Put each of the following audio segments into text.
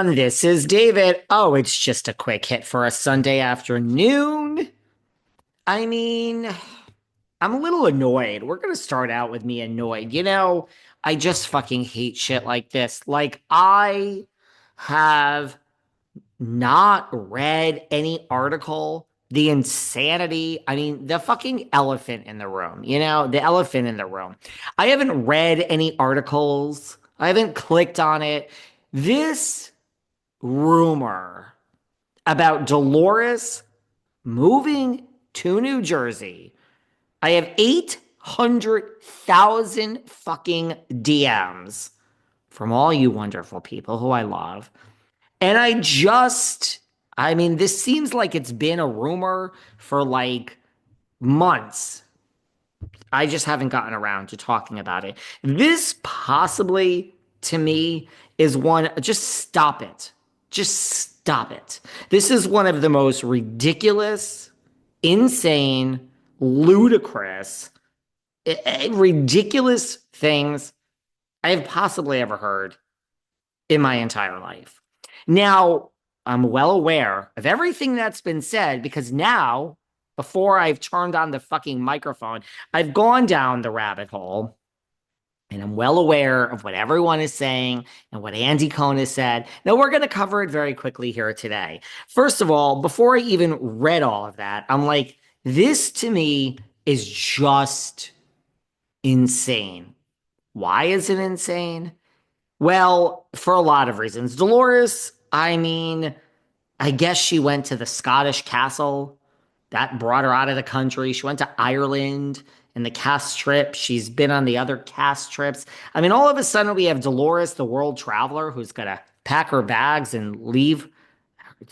This is David. Oh, it's just a quick hit for a Sunday afternoon. I mean, I'm a little annoyed. We're going to start out with me annoyed. I just fucking hate shit like this. Like, I have not read any article. The insanity. I mean, the fucking elephant in the room, the elephant in the room. I haven't read any articles. I haven't clicked on it. This rumor about Dolores moving to New Jersey. I have 800,000 fucking DMs from all you wonderful people who I love. And I mean, this seems like it's been a rumor for like months. I just haven't gotten around to talking about it. This possibly, to me, is one, just stop it. Just stop it. This is one of the most ridiculous, insane, ludicrous, ridiculous things I have possibly ever heard in my entire life. Now, I'm well aware of everything that's been said because now, before I've turned on the fucking microphone, I've gone down the rabbit hole and I'm well aware of what everyone is saying and what Andy Cohen has said. Now, we're going to cover it very quickly here today. First of all, before I even read all of that, I'm like, this to me is just insane. Why is it insane? Well, for a lot of reasons. Dolores, I mean, I guess she went to the Scottish castle. That brought her out of the country. She went to Ireland in the cast trip. She's been on the other cast trips. I mean, all of a sudden we have Dolores, the world traveler, who's going to pack her bags and leave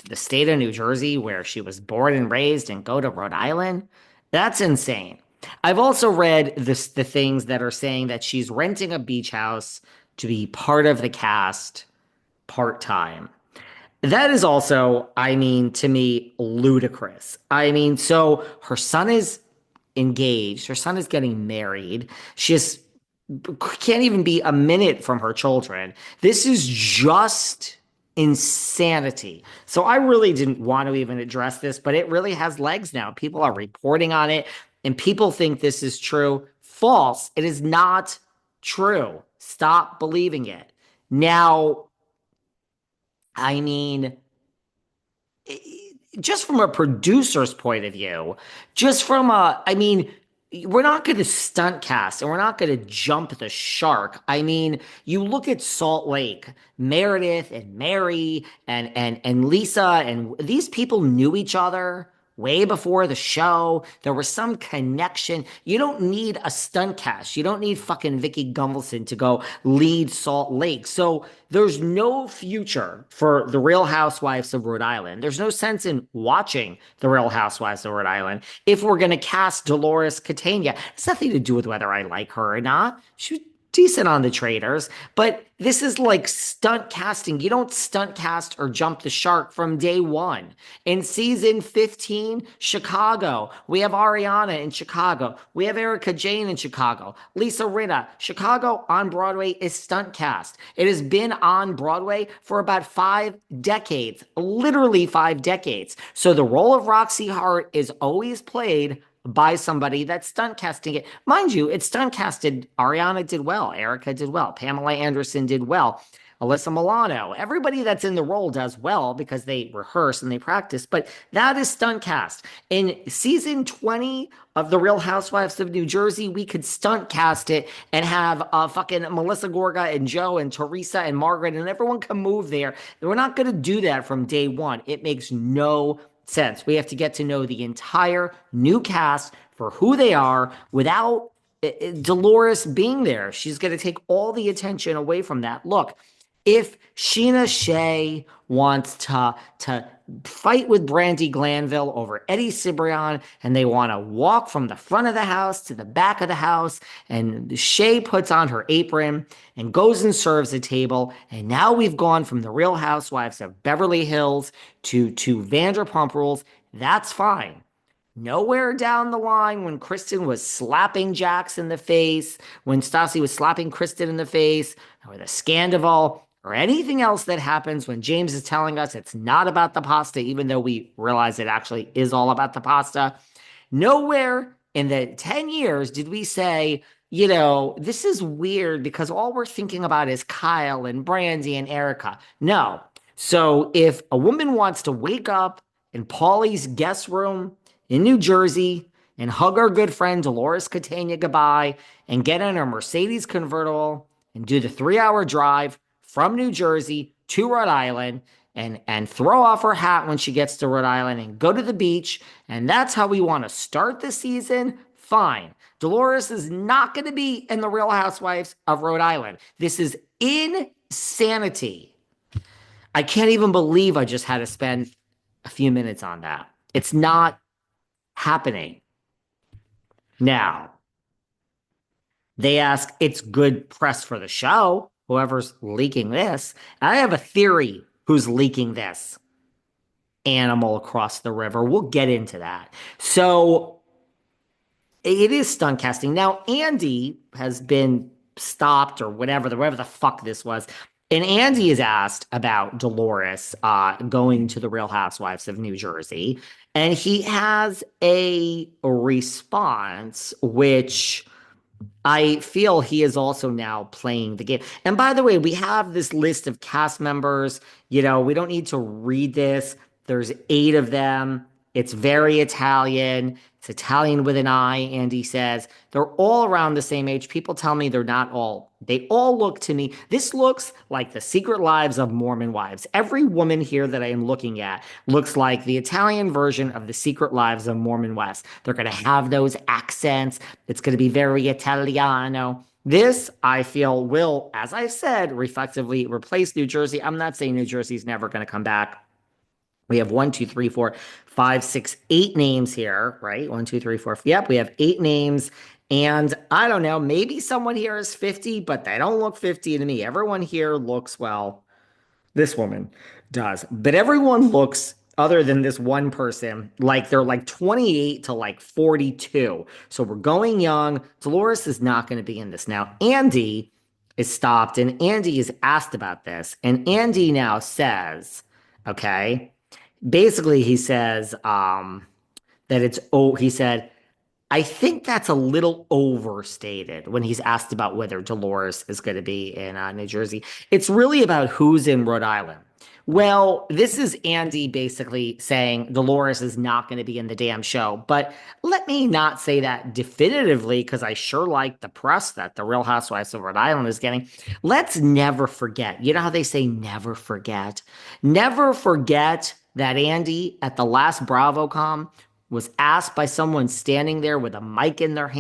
the state of New Jersey where she was born and raised and go to Rhode Island. That's insane. I've also read the things that are saying that she's renting a beach house to be part of the cast part time. That is also, I mean, to me, ludicrous. I mean, so her son is engaged, her son is getting married. She just can't even be a minute from her children. This is just insanity. So I really didn't want to even address this, but it really has legs now. People are reporting on it, and people think this is true. False. It is not true. Stop believing it. Now, I mean, just from a producer's point of view, I mean, we're not going to stunt cast and we're not going to jump the shark. I mean, you look at Salt Lake, Meredith and Mary and Lisa, and these people knew each other way before the show. There was some connection. You don't need a stunt cast. You don't need fucking Vicky Gunvalson to go lead Salt Lake. So there's no future for the Real Housewives of Rhode Island. There's no sense in watching the Real Housewives of Rhode Island if we're going to cast Dolores Catania. It's nothing to do with whether I like her or not. She's decent on the traders, but this is like stunt casting. You don't stunt cast or jump the shark from day one. In season 15, Chicago, we have Ariana in Chicago. We have Erika Jayne in Chicago. Lisa Rinna. Chicago on Broadway is stunt cast. It has been on Broadway for about 5 decades, literally 5 decades. So the role of Roxy Hart is always played by somebody that's stunt casting it. Mind you, it's stunt casted. Ariana did well. Erica did well. Pamela Anderson did well. Alyssa Milano. Everybody that's in the role does well because they rehearse and they practice, but that is stunt cast. In season 20 of The Real Housewives of New Jersey, we could stunt cast it and have fucking Melissa Gorga and Joe and Teresa and Margaret and everyone can move there. We're not going to do that from day one. It makes no sense. We have to get to know the entire new cast for who they are without Dolores being there. She's going to take all the attention away from that. Look, if Sheena Shea wants to fight with Brandy Glanville over Eddie Cibrian and they want to walk from the front of the house to the back of the house, and Shea puts on her apron and goes and serves a table, and now we've gone from the Real Housewives of Beverly Hills to Vanderpump Rules, that's fine. Nowhere down the line when Kristen was slapping Jax in the face, when Stassi was slapping Kristen in the face, or the Scandival, or anything else that happens when James is telling us it's not about the pasta, even though we realize it actually is all about the pasta. Nowhere in the 10 years did we say, this is weird because all we're thinking about is Kyle and Brandy and Erika. No. So if a woman wants to wake up in Paulie's guest room in New Jersey and hug our good friend Dolores Catania goodbye and get in her Mercedes convertible and do the 3 hour drive from New Jersey to Rhode Island and throw off her hat when she gets to Rhode Island and go to the beach, and that's how we want to start the season, fine. Dolores is not going to be in the Real Housewives of Rhode Island. This is insanity. I can't even believe I just had to spend a few minutes on that. It's not happening. Now, they ask, it's good press for the show, whoever's leaking this. I have a theory who's leaking this animal across the river. We'll get into that. So it is stunt casting. Now, Andy has been stopped or whatever the fuck this was. And Andy is asked about Dolores going to the Real Housewives of New Jersey. And he has a response, which I feel he is also now playing the game. And by the way, we have this list of cast members. We don't need to read this. There's 8 of them. It's very Italian. It's Italian with an I, Andy says. They're all around the same age. People tell me they're not all. They all look to me. This looks like the Secret Lives of Mormon Wives. Every woman here that I am looking at looks like the Italian version of the Secret Lives of Mormon Wives. They're going to have those accents. It's going to be very Italiano. This, I feel, will, as I said, reflexively replace New Jersey. I'm not saying New Jersey's never going to come back. We have 1, 2, 3, 4, 5, 6, 8 names here, right? 1, 2, 3, 4. Yep, we have 8 names. And I don't know, maybe someone here is 50, but they don't look 50 to me. Everyone here looks, well, this woman does. But everyone looks, other than this one person, like they're like 28 to like 42. So we're going young. Dolores is not going to be in this. Now, Andy is stopped, and Andy is asked about this. And Andy now says, okay, basically he says that he said, I think that's a little overstated when he's asked about whether Dolores is going to be in New Jersey. It's really about who's in Rhode Island. Well, this is Andy basically saying Dolores is not going to be in the damn show. But let me not say that definitively, because I sure like the press that the Real Housewives of Rhode Island is getting. Let's never forget. You know how they say never forget? Never forget that Andy at the last BravoCon was asked by someone standing there with a mic in their hand